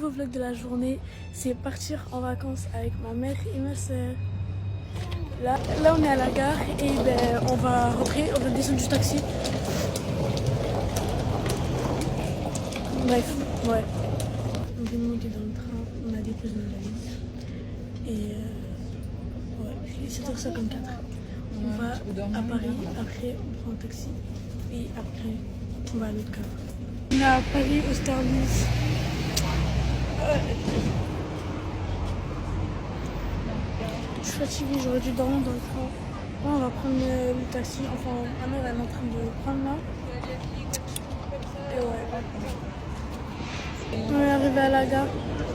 nouveau vlog de la journée, c'est partir en vacances avec ma mère et ma soeur. Là on est à la gare et ben, on va rentrer, on va descendre du taxi. Bref, ouais. On vient de monter dans le train, on a déposé nos valises. Et ouais, il est 7h54. On va à Paris, après on prend un taxi. Et après, on va à l'autre gare. On est à Paris, au Starbucks. Je suis fatiguée, j'aurais dû dormir dans le train. Là, on va prendre le taxi. Enfin, ma mère elle est en train de prendre là. Et ouais. On est arrivé à la gare,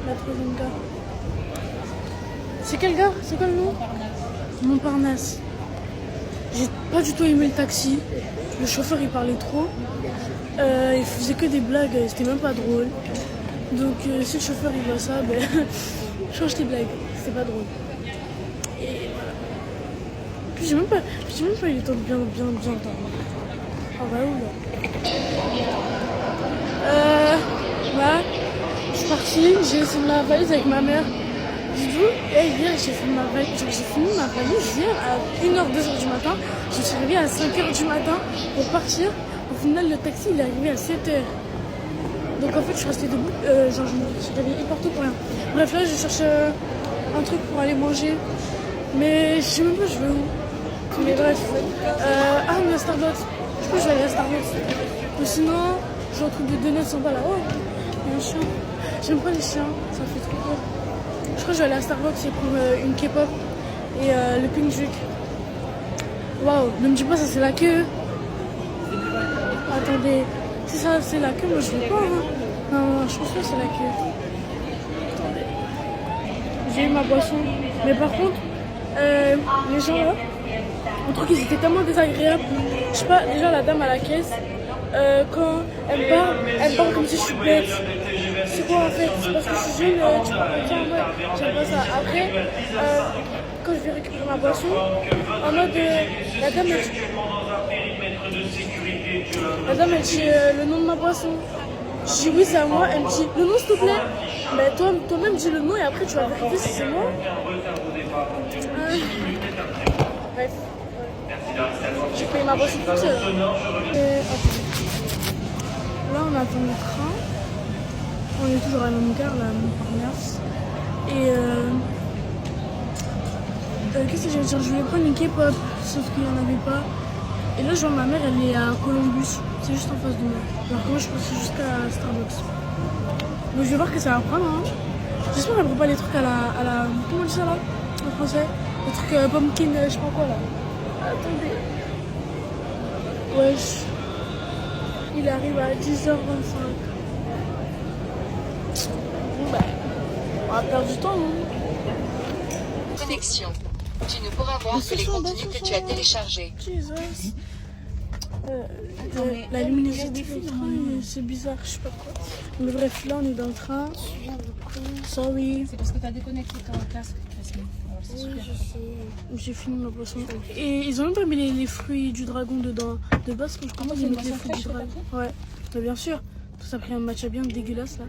la troisième gare. C'est quelle gare? C'est quoi le nom? Montparnasse. J'ai pas du tout aimé le taxi. Le chauffeur il parlait trop. Il faisait que des blagues, c'était même pas drôle. Donc si le chauffeur il voit ça, ben change tes blagues, c'est pas drôle. Et voilà. Puis j'ai même pas eu le temps de bien entendre. Ah bah où là? Là, je suis partie, j'ai laissé ma valise avec ma mère. Hier j'ai fini ma valise hier à 1h, 2h du matin. Je suis arrivée à 5h du matin pour partir. Au final le taxi il est arrivé à 7h. Donc en fait je suis restée debout, genre je me suis réveillée partout pour rien. Bref là je cherche un truc pour aller manger. Mais je sais même pas je vais où. Mais bref. On est à Starbucks. Je crois que je vais aller à Starbucks. Ou sinon j'ai un truc de donuts en bas là. Oh, il y a un chien. J'aime pas les chiens, ça fait trop peur. Je crois que je vais aller à Starbucks c'est pour une K-pop et le pink drink. Waouh, ne me dis pas ça c'est la queue. Attendez, si ça c'est la queue, moi je veux pas. Hein. Non, je pense pas que c'est la queue. Attendez. J'ai eu ma boisson. Mais par contre, les gens là, un truc ils étaient tellement désagréables. Je sais pas, déjà la dame à la caisse, quand elle parle comme si je suis bête. C'est quoi en fait? C'est parce que je suis jeune, tu parles comme ça en mode, j'aime pas ça. Après, quand je vais récupérer ma boisson, en mode, la dame elle dit le nom de ma boisson. Je dis oui c'est à moi, elle me dit le nom s'il te plaît. Ben toi-même dis le nom et après tu vas vérifier si c'est moi. Bref, j'ai payé ma boisson toute seule. Là on attend le train. On est toujours à la même gare, là, à Montparnasse. Et qu'est-ce que j'allais dire? Je voulais prendre une K-pop, sauf qu'il n'y en avait pas. Et là, je vois ma mère, elle est à Columbus. C'est juste en face de moi. Alors que moi, je suis passée jusqu'à Starbucks. Donc, je vais voir que ça va prendre. Hein. J'espère qu'elle ne prend pas les trucs à la. Comment on dit ça là? En français? Les trucs pumpkin, je sais pas quoi là. Attendez. Wesh. Il arrive à 10h25. On va perdre du temps, non? Connexion. Tu ne pourras voir que les contenus que tu as téléchargés. Jesus. La luminosité du train, c'est bizarre, je sais pas quoi. Mais bref, là on est dans le train. Sorry. C'est parce que tu as déconnecté ton casque. Oui, je sais. J'ai fini ma boisson. Et ils ont même pas mis les fruits du dragon dedans. De base, quand je commence, ils mettent les fruits du dragon. Ouais, mais bien sûr. Ça a pris un matcha bien dégueulasse là.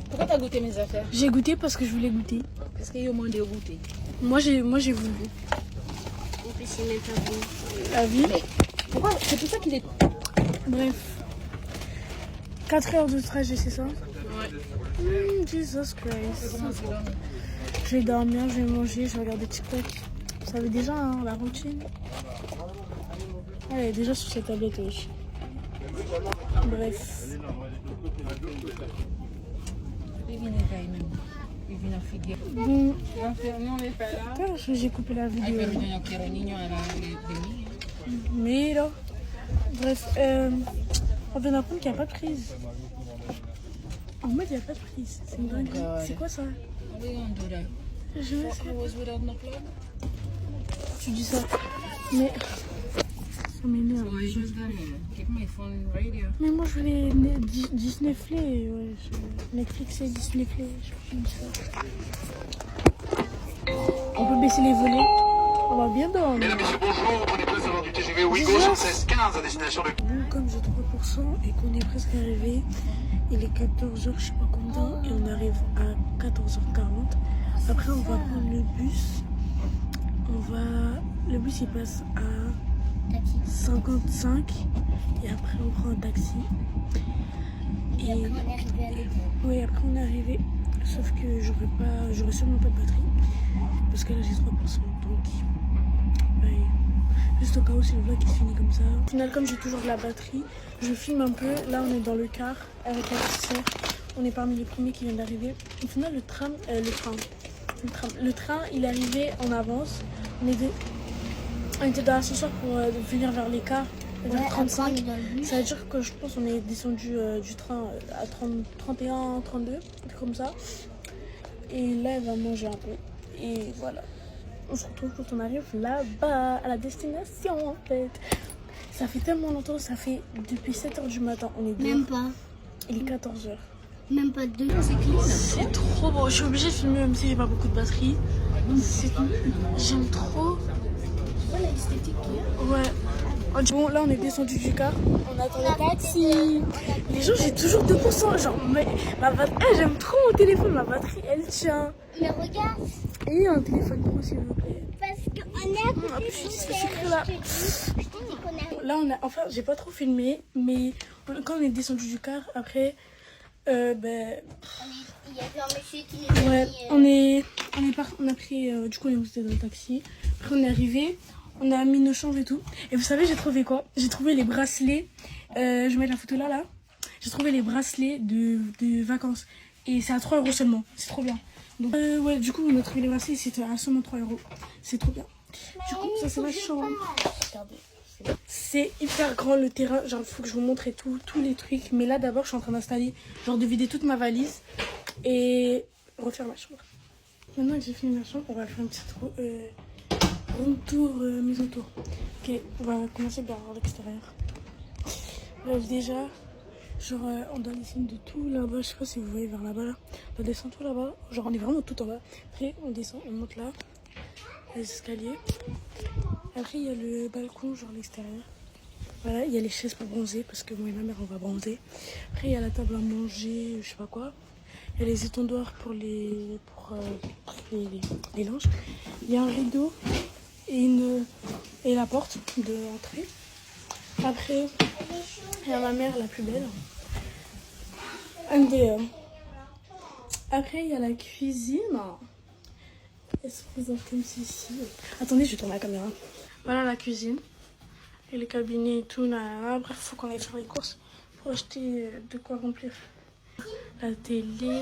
Pourquoi t'as goûté mes affaires? J'ai goûté parce que je voulais goûter. Parce qu'il y a au moins des goûter. Moi j'ai voulu. En plus, c'est même pas bon. La vie. Mais pourquoi? C'est pour ça qu'il est. Bref. 4 heures de trajet, c'est ça? Ouais. Jesus Christ. Je vais dormir, je vais manger, je vais regarder TikTok. Vous savez déjà hein, la routine. Elle est déjà sur cette tablette wesh. Bref. Bon. Putain, j'ai coupé la vidéo. Mais là. Bref, on vient d'apprendre qu'il n'y a pas de prise. En mode, il n'y a pas de prise. C'est une dinguerie. C'est quoi ça? Je vais Tu dis ça. Mais. Ça m'énerve. Mais moi, je voulais Disney Play. Ouais, Netflix et Disney Play. Je ça. On peut baisser les volets. On va bien dormir. Mesdames et messieurs, bonjour. Vous prenez place à bord du TGV Ouigo sur 16-15 à destination de... Bon, comme j'ai 3% et qu'on est presque arrivé, il est 14h, je sais pas combien. dedans et on arrive à 14h40. Après, on va prendre le bus. Le bus il passe à 55 et après on prend un taxi. Et oui, après on est arrivé. Sauf que j'aurais sûrement pas de batterie parce que là j'ai 3%. Donc ouais, juste au cas où c'est le vlog qui se finit comme ça. Au final, comme j'ai toujours de la batterie, je filme un peu. Là on est dans le car avec la petite sœur. On est parmi les premiers qui viennent d'arriver. Au final le train il est arrivé en avance. On était dans l'ascenseur pour venir vers les cars, vers 35. Ça veut dire que je pense qu'on est descendu du train à 31, 32, comme ça. Et là, elle va manger un peu. Et voilà. On se retrouve quand on arrive là-bas, à la destination en fait. Ça fait tellement longtemps, ça fait depuis 7h du matin. On est dehors. Même pas. Il est 14h. Même pas 2. C'est trop beau. Je suis obligée de filmer même si j'ai pas beaucoup de batterie. J'aime trop. Voilà l'esthétique qu'il y a. Ouais. Bon, là on est descendu du car. On attend le taxi. Les gens, j'ai toujours 2%. Genre, mais ma batterie, j'aime trop mon téléphone. Ma batterie, elle tient. Mais regarde, Et un téléphone pro, s'il vous plaît. parce qu'on est à côté Ah, de puis, c'est terre, sucré, là. je te dis qu'on est à- Là, enfin, j'ai pas trop filmé, mais quand on est descendu du car, après, Il y avait un monsieur qui nous a ouais, mis, on a pris, du coup, on est monté dans le taxi. Après, on est arrivé, on a mis nos changes et tout. Et vous savez, j'ai trouvé quoi? J'ai trouvé les bracelets. Je vais mettre la photo là. J'ai trouvé les bracelets de vacances. Et c'est à 3 € seulement. C'est trop bien. Donc, ouais, du coup, on a trouvé les bracelets. C'était à seulement 3 €. C'est trop bien. Du coup, ça, c'est ma chambre. Regardez. C'est hyper grand le terrain. Genre, il faut que je vous montre et tous les trucs. Mais là, d'abord, je suis en train d'installer, genre de vider toute ma valise et refaire ma chambre. Maintenant que j'ai fini ma chambre, on va faire une petite room tour, maison tour. Ok, on va commencer par l'extérieur. Bref, déjà, genre, on doit descendre de tout là-bas. Je sais pas si vous voyez vers là-bas là. On doit descendre tout là-bas. Genre, on est vraiment tout en bas. Après, on descend, on monte là, les escaliers. Après, il y a le balcon, genre l'extérieur. Voilà, il y a les chaises pour bronzer parce que moi et ma mère on va bronzer. Après, il y a la table à manger, je sais pas quoi. Il y a les étendoirs pour les linges. Il y a un rideau et la porte d'entrée. Après, il y a ma mère la plus belle. Après, il y a la cuisine. Elle se présente comme ceci. Attendez, je vais tourner la caméra. Voilà la cuisine. Et les cabinets et tout. Bref, il faut qu'on aille faire les courses pour acheter de quoi remplir. La télé.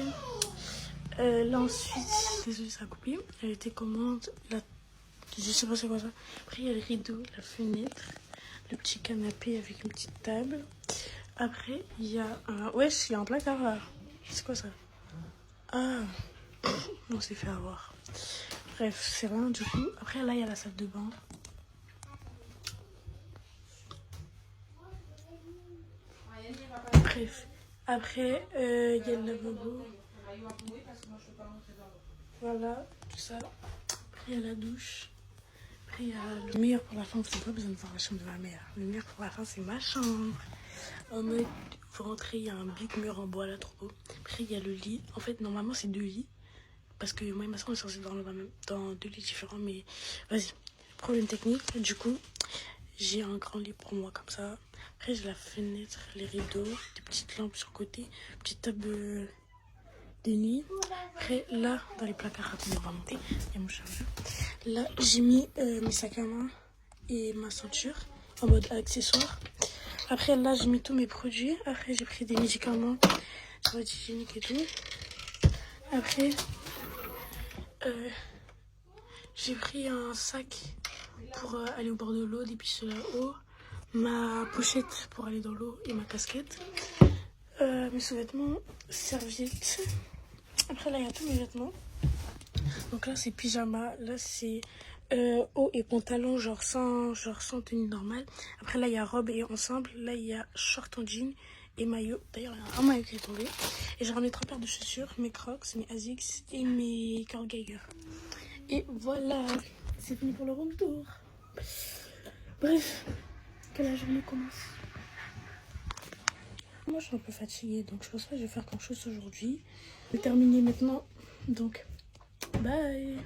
Là ensuite, désolé, ça a coupé. Il y a les télécommandes. Je sais pas c'est quoi ça. Après, il y a le rideau, la fenêtre, le petit canapé avec une petite table. Après, il y a un. Wesh, il y a un placard là. C'est quoi ça? Ah, on s'est fait avoir. Bref, c'est rien du coup. Après, là, il y a la salle de bain. Bref. Après, il y a le lavabo. Voilà, tout ça. Après, il y a la douche. Après, il y a le meilleur pour la fin. Vous n'avez pas besoin de voir la chambre de ma mère. Le meilleur pour la fin, c'est ma chambre. En mode, vous rentrez, il y a un big mur en bois là, trop beau. Après, il y a le lit. En fait, normalement, c'est 2 lits. Parce que moi et ma soeur, on est censés dormir dans 2 lits différents. Mais vas-y, problème technique. Du coup, j'ai un grand lit pour moi comme ça. Après, j'ai la fenêtre, les rideaux, des petites lampes sur le côté, petite table de nuit. Après, là, dans les placards, attendez, on va monter. Il y a mon chargeur. Là, j'ai mis mes sacs à main et ma ceinture en mode accessoire. Après, là, j'ai mis tous mes produits. Après, j'ai pris des médicaments, des mode hygiénique et tout. Après, j'ai pris un sac pour aller au bord de l'eau, des pistolets à eau, ma pochette pour aller dans l'eau et ma casquette, mes sous-vêtements, serviettes. Après là il y a tous mes vêtements. Donc là c'est pyjama, là c'est haut et pantalon genre sans tenue normale. Après là il y a robe et ensemble, là il y a short en jean et maillot. D'ailleurs il y a un maillot qui est tombé. Et j'ai ramené 3 paires de chaussures, mes Crocs, mes Asics et mes Karl Geiger. Et voilà, c'est fini pour le room tour. Bref, que la journée commence. Moi je suis un peu fatiguée donc je pense pas que je vais faire grand chose aujourd'hui. Je vais terminer maintenant donc bye.